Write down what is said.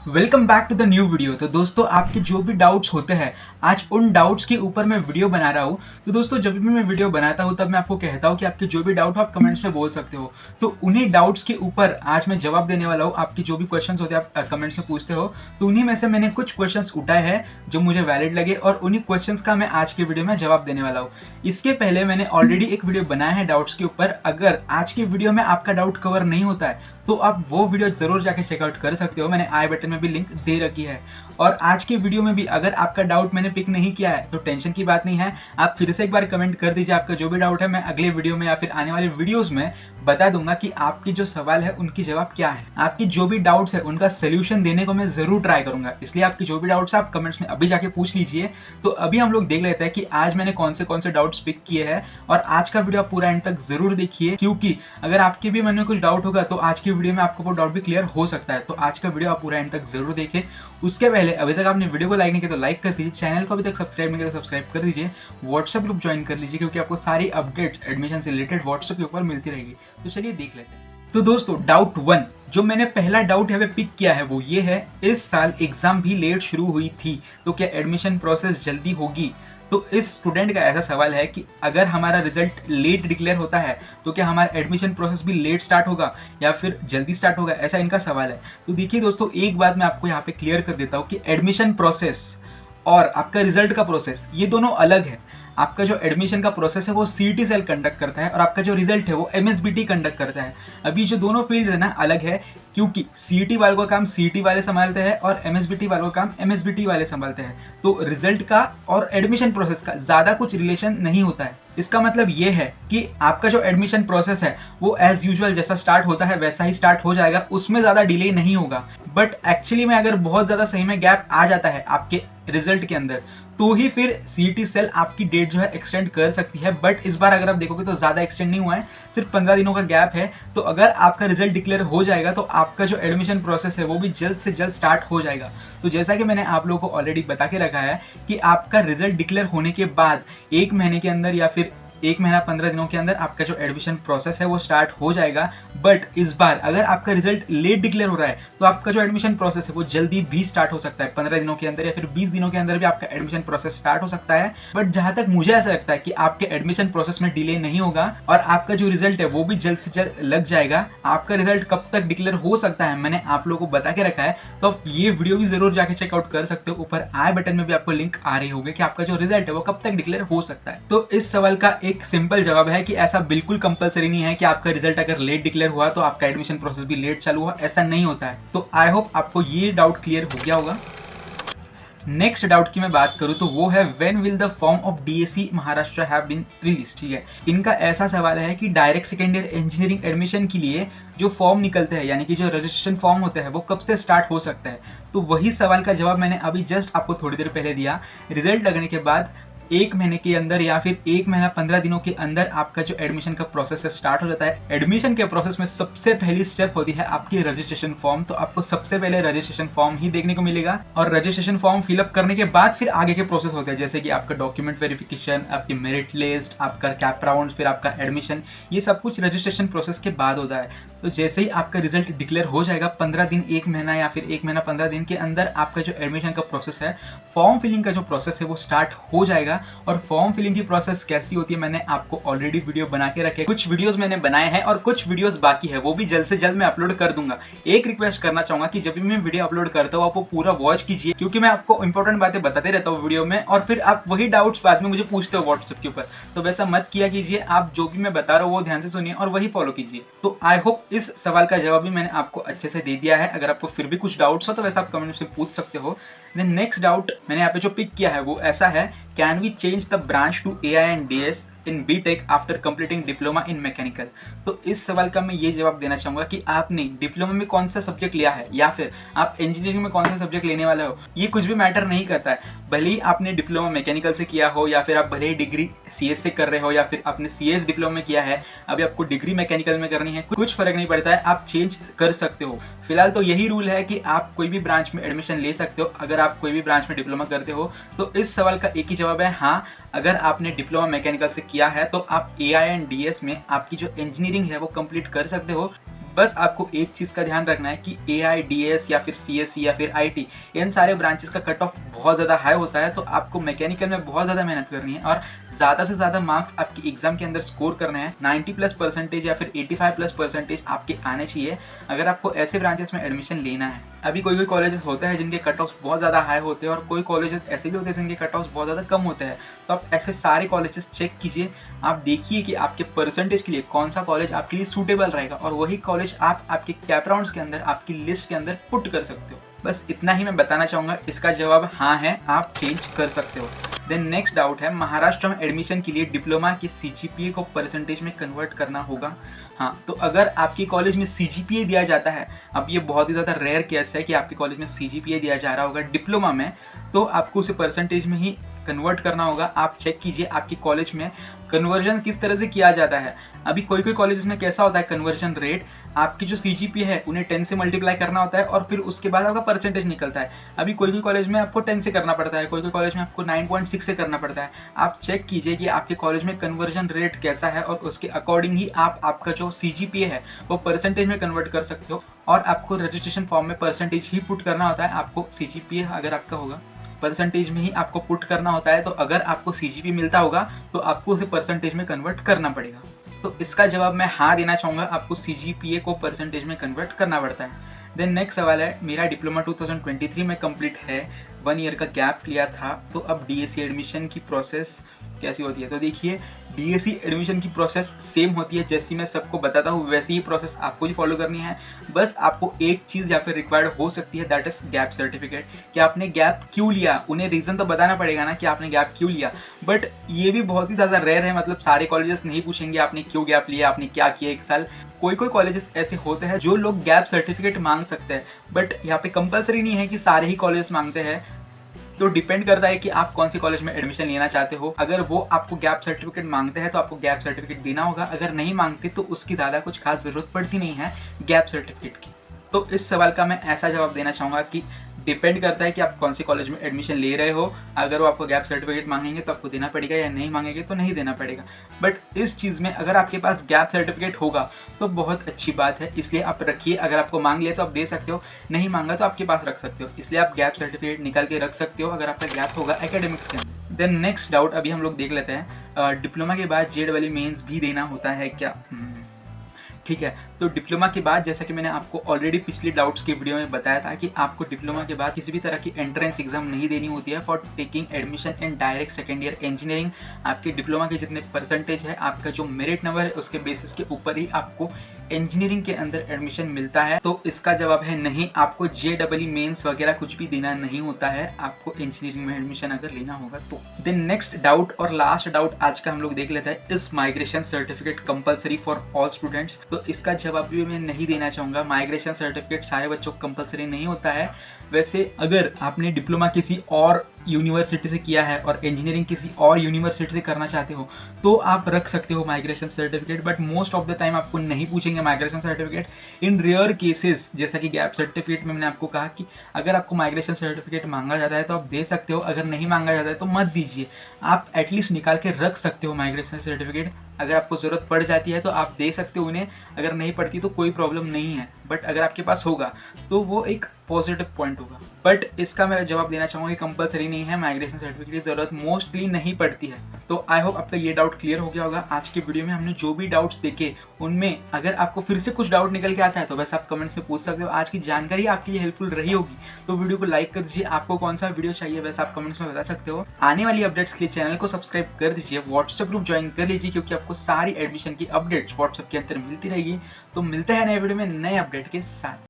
Welcome back to the new video. तो दोस्तों, आपके जो भी डाउट्स होते हैं, आज उन डाउट्स के ऊपर मैं वीडियो बना रहा हूँ। तो दोस्तों, जब भी मैं वीडियो बनाता हूँ तब मैं आपको कहता हूँ कि आपके जो भी डाउट हो आप कमेंट्स में बोल सकते हो। तो उन्हीं डाउट्स के ऊपर आज मैं जवाब देने वाला हूँ। आपकी जो भी क्वेश्चंस होते हैं आप कमेंट्स में पूछते हो, तो उन्हीं में से मैंने कुछ क्वेश्चंस उठाए हैं जो मुझे वैलिड लगे और उन्हीं क्वेश्चंस का मैं आज के वीडियो में जवाब देने वाला हूँ। इसके पहले मैंने ऑलरेडी एक वीडियो बनाया है डाउट्स के ऊपर। अगर आज के वीडियो में आपका डाउट कवर नहीं होता है तो आप वो वीडियो जरूर जाके चेकआउट कर सकते हो। मैंने आई बटन में भी लिंक दे रखी है। और आज के वीडियो में भी अगर आपका डाउट मैंने पिक नहीं किया है तो टेंशन की बात नहीं है, आप फिर से एक बार कमेंट कर दीजिए आपका जो भी डाउट है। मैं अगले वीडियो में या फिर आने वाले वीडियोस में बता दूंगा कि आपकी जो सवाल है उनकी जवाब क्या है। आपकी जो भी डाउट्स है उनका सोल्यूशन देने को मैं जरूर ट्राई करूंगा। इसलिए आपकी जो भी डाउट्स है आप कमेंट्स में अभी जाके पूछ लीजिए। तो अभी हम लोग देख लेते हैं कि आज मैंने कौन से डाउट्स पिक किए हैं। और आज का वीडियो आप पूरा एंड तक जरूर देखिए, क्योंकि अगर आपके भी मन में कुछ डाउट होगा तो आज की वीडियो में आपको वो डाउट भी क्लियर हो सकता है। तो आज का वीडियो आप पूरा एंड तक जरूर देखें। उसके पहले अभी तक आपने वीडियो को लाइक नहीं किया तो लाइक कर दीजिए, चैनल को अभी तक सब्सक्राइब नहीं किया तो सब्सक्राइब कर दीजिए, व्हाट्सएप ग्रुप ज्वाइन कर लीजिए, क्योंकि आपको सारी अपडेट्स एडमिशन से रिलेटेड व्हाट्सएप के ऊपर मिलती रहेगी। तो चलिए देख लेते हैं। तो दोस्तों, डाउट 1 जो मैंने पहला डाउट यहाँ पे पिक किया है वो ये है, इस साल एग्जाम भी लेट शुरू हुई थी तो क्या एडमिशन प्रोसेस जल्दी होगी। तो इस स्टूडेंट का ऐसा सवाल है कि अगर हमारा रिजल्ट लेट डिक्लेयर होता है तो क्या हमारा एडमिशन प्रोसेस भी लेट स्टार्ट होगा या फिर जल्दी स्टार्ट होगा, ऐसा इनका सवाल है। तो देखिए दोस्तों, एक बात मैं आपको यहाँ पे क्लियर कर देता हूँ कि एडमिशन प्रोसेस और आपका रिजल्ट का प्रोसेस ये दोनों अलग है। आपका जो एडमिशन का प्रोसेस है वो सीईटी सेल कंडक्ट करता है और आपका जो रिजल्ट है वो एमएसबीटी कंडक्ट करता है। अभी जो दोनों फील्ड है ना अलग है, क्योंकि सीईटी वालों का काम सीईटी वाले संभालते हैं और एमएसबीटी वालों का काम एमएसबीटी वाले संभालते हैं। तो रिजल्ट का और एडमिशन प्रोसेस का ज़्यादा कुछ रिलेशन नहीं होता है। इसका मतलब ये है कि आपका जो एडमिशन प्रोसेस है वो एज यूजुअल जैसा स्टार्ट होता है वैसा ही स्टार्ट हो जाएगा, उसमें ज़्यादा डिले नहीं होगा। बट एक्चुअली में अगर बहुत ज़्यादा सही में गैप आ जाता है आपके रिजल्ट के अंदर तो ही फिर सीईटी सेल आपकी डेट जो है एक्सटेंड कर सकती है। बट इस बार अगर आप देखोगे तो ज़्यादा एक्सटेंड नहीं हुआ है, सिर्फ 15 दिनों का गैप है। तो अगर आपका रिजल्ट डिक्लेयर हो जाएगा तो आपका जो एडमिशन प्रोसेस है वो भी जल्द से जल्द स्टार्ट हो जाएगा। तो जैसा कि मैंने आप लोगों को ऑलरेडी बता के रखा है कि आपका रिजल्ट डिक्लेयर होने के बाद 1 महीने के अंदर या फिर 1 महीना 15 दिनों के अंदर आपका जो एडमिशन प्रोसेस है वो स्टार्ट हो जाएगा। बट इस बार अगर आपका रिजल्ट लेट डिक्लेयर हो रहा है तो आपका जो एडमिशन प्रोसेस है वो जल्दी भी स्टार्ट हो सकता है। 15 दिनों के अंदर या फिर 20 दिनों के अंदर भी आपका एडमिशन प्रोसेस स्टार्ट हो सकता है। बट जहां तक मुझे ऐसा लगता है कि आपके एडमिशन प्रोसेस में डिले नहीं होगा और आपका जो रिजल्ट है वो भी जल्द से जल्द लग जाएगा। आपका रिजल्ट कब तक डिक्लेयर हो सकता है मैंने आप लोगों को बता के रखा है, तो आप ये वीडियो भी जरूर जाके चेकआउट कर सकते हो। ऊपर आई बटन में भी आपको लिंक आ रही होगी कि आपका जो रिजल्ट है वो कब तक डिक्लेयर हो सकता है। तो इस सवाल का एक सिंपल जवाब है कि ऐसा बिल्कुल कंपलसरी नहीं है कि आपका रिजल्ट अगर लेट डिक्लेयर हुआ तो आपका एडमिशन प्रोसेस भी लेट चालू हुआ, ऐसा नहीं होता है। तो आई होप आपको ये डाउट क्लियर हो गया होगा। नेक्स्ट डाउट की मैं बात करूं तो वो है, when will the form of DSC Maharashtra have been release. ठीक है, इनका ऐसा सवाल है कि direct second year engineering admission के लिए जो फॉर्म निकलते हैं यानी कि जो रजिस्ट्रेशन फॉर्म होते हैं वो कब से स्टार्ट हो सकता है। तो वही सवाल का जवाब मैंने अभी जस्ट आपको थोड़ी देर पहले दिया। रिजल्ट लगने के बाद 1 महीने के अंदर या फिर 1 महीना 15 दिनों के अंदर आपका जो एडमिशन का प्रोसेस है स्टार्ट हो जाता है। एडमिशन के प्रोसेस में सबसे पहली स्टेप होती है आपकी रजिस्ट्रेशन फॉर्म। तो आपको सबसे पहले रजिस्ट्रेशन फॉर्म ही देखने को मिलेगा और रजिस्ट्रेशन फॉर्म फिलअप करने के बाद फिर आगे के प्रोसेस होते हैं, जैसे कि आपका डॉक्यूमेंट वेरिफिकेशन, आपकी मेरिट लिस्ट, आपका कैप राउंड, फिर आपका एडमिशन। ये सब कुछ रजिस्ट्रेशन प्रोसेस के बाद होता है। तो जैसे ही आपका रिजल्ट डिक्लेयर हो जाएगा 15 दिन, 1 महीना या फिर 1 महीना 15 दिन के अंदर आपका जो एडमिशन का प्रोसेस है, फॉर्म फिलिंग का जो प्रोसेस है वो स्टार्ट हो जाएगा। और फॉर्म फिलिंग की प्रोसेस कैसी होती है मैंने आपको ऑलरेडी वीडियो बना के रखे, कुछ वीडियोस मैंने बनाए हैं और कुछ वीडियोस बाकी है, वो भी जल्द से जल्द मैं अपलोड कर दूंगा। एक रिक्वेस्ट करना चाहूंगा कि जब भी मैं वीडियो अपलोड करता हूँ आप वो पूरा वॉच कीजिए, क्योंकि मैं आपको इंपॉर्टेंट बातें बताते रहता हूँ वीडियो में और फिर आप वही डाउट्स बाद में मुझे पूछते हो व्हाट्सएप के ऊपर। तो वैसा मत किया कीजिए, आप जो भी मैं बता रहा हूँ वो ध्यान से सुनिए और वही फॉलो कीजिए। तो आई होप इस सवाल का जवाब भी मैंने आपको अच्छे से दे दिया है। अगर आपको फिर भी कुछ डाउट्स हो तो वैसा आप कमेंट से पूछ सकते हो। देन नेक्स्ट डाउट मैंने यहाँ पे जो पिक किया है वो ऐसा है, can we change the branch to AI and DS in BTech after completing diploma in mechanical. तो इस सवाल का मैं ये जवाब देना चाहूंगा कि आपने डिप्लोमा में कौन सा सब्जेक्ट लिया है या फिर आप इंजीनियरिंग में कौन सा सब्जेक्ट लेने वाले हो, ये कुछ भी मैटर नहीं करता है। भले ही आपने डिप्लोमा मैकेनिकल से किया हो या फिर आप भले ही डिग्री सीएस से कर रहे हो या फिर आपने सीएस डिप्लोमा में किया है, अभी आपको डिग्री मैकेनिकल में करनी है, कुछ फर्क नहीं पड़ता है, आप चेंज कर सकते हो। फिलहाल तो यही रूल है कि आप कोई भी ब्रांच में एडमिशन ले सकते हो अगर आप कोई भी ब्रांच में डिप्लोमा करते हो। तो इस सवाल का एक ही जवाब है, हाँ, अगर आपने डिप्लोमा मैकेनिकल से किया है तो आप एआई एंड डीएस में आपकी जो इंजीनियरिंग है वो कंप्लीट कर सकते हो। बस आपको एक चीज़ का ध्यान रखना है कि AIDS या फिर CSE या फिर IT, इन सारे ब्रांचेस का कट ऑफ बहुत ज़्यादा हाई होता है। तो आपको मैकेनिकल में बहुत ज़्यादा मेहनत करनी है और ज़्यादा से ज़्यादा मार्क्स आपकी एग्जाम के अंदर स्कोर करना है। 90+% या फिर 85+% आपके आने चाहिए अगर आपको ऐसे ब्रांचेस में एडमिशन लेना है। अभी कोई कॉलेजेस होते हैं जिनके कट ऑफ बहुत ज़्यादा हाई होते हैं और कोई कॉलेजेस ऐसे भी होते हैं जिनके कट ऑफ बहुत ज़्यादा कम होते हैं। तो आप ऐसे सारे कॉलेजेस चेक कीजिए, आप देखिए कि आपके परसेंटेज के लिए कौन सा कॉलेज आपके लिए सूटेबल रहेगा और वही कॉलेज आप आपके कैप राउंड्स के अंदर, आपकी लिस्ट के अंदर पुट कर सकते हो। बस इतना ही मैं बताना चाहूँगा। इसका जवाब हाँ है, आप चेंज कर सकते हो। देन नेक्स्ट डाउट है, महाराष्ट्र में एडमिशन के लिए डिप्लोमा के CGPA को परसेंटेज में कन्वर्ट करना होगा। हाँ, तो अगर आपके कॉलेज में CGPA दिया जाता है, अब ये बहुत ही ज़्यादा रेयर केस है कि आपके कॉलेज में CGPA दिया जा रहा होगा डिप्लोमा में, तो आपको उसे परसेंटेज में ही कन्वर्ट करना होगा। आप चेक कीजिए आपके कॉलेज में कन्वर्जन किस तरह से किया जाता है। अभी कोई कॉलेजेस में कैसा होता है कन्वर्जन रेट, आपकी जो CGPA है उन्हें 10 से मल्टीप्लाई करना होता है और फिर उसके बाद आपका परसेंटेज निकलता है। अभी कोई कॉलेज में आपको 10 से करना पड़ता है, कोई कॉलेज में आपको 9.6 से करना पड़ता है। आप चेक कीजिए कि आपके कॉलेज में कन्वर्जन रेट कैसा है और उसके अकॉर्डिंग ही आप आपका जो CGPA है वो परसेंटेज में कन्वर्ट कर सकते हो। और आपको रजिस्ट्रेशन फॉर्म में परसेंटेज ही पुट करना होता है। आपको CGPA अगर आपका होगा परसेंटेज में ही आपको पुट करना होता है। तो अगर आपको CGPA मिलता होगा तो आपको उसे परसेंटेज में कन्वर्ट करना पड़ेगा। तो इसका जवाब मैं हाँ देना चाहूँगा, आपको CGPA को परसेंटेज में कन्वर्ट करना पड़ता है। देन नेक्स्ट सवाल है, मेरा डिप्लोमा 2023 में कंप्लीट है, 1 ईयर का गैप लिया था, तो अब DSC एडमिशन की प्रोसेस कैसी होती है। तो देखिए DSC एडमिशन की प्रोसेस सेम होती है, जैसी मैं सबको बताता हूँ वैसी ही प्रोसेस आपको ही फॉलो करनी है। बस आपको एक चीज़ यहाँ पे रिक्वायर्ड हो सकती है, दैट इज गैप सर्टिफिकेट। कि आपने गैप क्यों लिया, उन्हें रीज़न तो बताना पड़ेगा ना कि आपने गैप क्यों लिया। बट ये भी बहुत ही ज़्यादा रेयर है, मतलब सारे कॉलेजेस नहीं पूछेंगे आपने क्यों गैप लिया, आपने क्या किया 1 साल। कोई कॉलेजेस ऐसे होते हैं जो लोग गैप सर्टिफिकेट मांग सकते हैं, बट यहाँ पे कंपलसरी नहीं है कि सारे ही कॉलेज मांगते हैं। तो डिपेंड करता है कि आप कौन से कॉलेज में एडमिशन लेना चाहते हो। अगर वो आपको गैप सर्टिफिकेट मांगते हैं तो आपको गैप सर्टिफिकेट देना होगा, अगर नहीं मांगते तो उसकी ज़्यादा कुछ खास ज़रूरत पड़ती नहीं है गैप सर्टिफिकेट की। तो इस सवाल का मैं ऐसा जवाब देना चाहूँगा कि डिपेंड करता है कि आप कौन से कॉलेज में एडमिशन ले रहे हो। अगर वो आपको गैप सर्टिफिकेट मांगेंगे तो आपको देना पड़ेगा, या नहीं मांगेंगे तो नहीं देना पड़ेगा। बट इस चीज़ में अगर आपके पास गैप सर्टिफिकेट होगा तो बहुत अच्छी बात है, इसलिए आप रखिए। अगर आपको मांग लिया तो आप दे सकते हो, नहीं मांगा तो आपके पास रख सकते हो, इसलिए आप गैप सर्टिफिकेट निकाल के रख सकते हो अगर आपका गैप होगा एकेडमिक्स के अंदर। देन नेक्स्ट डाउट अभी हम लोग देख लेते हैं, डिप्लोमा के बाद JEE मेंस भी देना होता है क्या। ठीक है, तो डिप्लोमा के बाद जैसा कि मैंने आपको ऑलरेडी पिछले डाउट्स की वीडियो में बताया था कि आपको डिप्लोमा के बाद किसी भी तरह की एंट्रेंस एग्जाम नहीं देनी होती है for taking admission in direct second year engineering. आपके डिप्लोमा के जितने परसेंटेज है, आपका जो मेरिट नंबर है, उसके बेसिस के ऊपर ही आपको इंजीनियरिंग के अंदर एडमिशन मिलता है। तो इसका जवाब है नहीं, आपको JEE मेंस वगैरह कुछ भी देना नहीं होता है आपको इंजीनियरिंग में एडमिशन अगर लेना होगा तो। देन नेक्स्ट डाउट और लास्ट डाउट आज का हम लोग देख लेते हैं, is migration certificate compulsory for all students. तो इसका जवाब भी मैं नहीं देना चाहूँगा। माइग्रेशन सर्टिफिकेट सारे बच्चों को कंपलसरी नहीं होता है। वैसे अगर आपने डिप्लोमा किसी और यूनिवर्सिटी से किया है और इंजीनियरिंग किसी और यूनिवर्सिटी से करना चाहते हो तो आप रख सकते हो migration certificate, but most of the time आपको नहीं पूछेंगे माइग्रेशन सर्टिफिकेट। इन रेयर केसेस जैसा कि गैप सर्टिफिकेट में मैंने आपको कहा कि अगर आपको माइग्रेशन सर्टिफिकेट मांगा जाता है तो आप दे सकते हो, अगर नहीं मांगा जाता है तो मत दीजिए। आप एटलीस्ट निकाल के रख सकते हो माइग्रेशन सर्टिफिकेट। अगर आपको ज़रूरत पड़ जाती है तो आप दे सकते हो उन्हें, अगर नहीं पड़ती तो कोई प्रॉब्लम नहीं है। बट अगर आपके पास होगा तो वो एक पॉजिटिव पॉइंट होगा। बट इसका मैं जवाब देना चाहूँगा कि कंपलसरी नहीं है, माइग्रेशन सर्टिफिकेट की ज़रूरत मोस्टली नहीं पड़ती है। तो आई होप आपका ये डाउट क्लियर हो गया होगा। आज की वीडियो में हमने जो भी डाउट्स देखे उनमें अगर आपको फिर से कुछ डाउट निकल के आता है तो बस आप कमेंट्स में पूछ सकते हो। आज की जानकारी आपके लिए हेल्पफुल रही होगी तो वीडियो को लाइक कर दीजिए। आपको कौन सा वीडियो चाहिए वैसे आप कमेंट्स में बता सकते हो। आने वाली अपडेट्स के लिए चैनल को सब्सक्राइब कर दीजिए, व्हाट्सएप ग्रुप ज्वाइन कर लीजिए क्योंकि आपको सारी एडमिशन की अपडेट्स व्हाट्सएप के अंदर मिलती रहेगी। तो मिलते हैं नए वीडियो में नए अपडेट के साथ।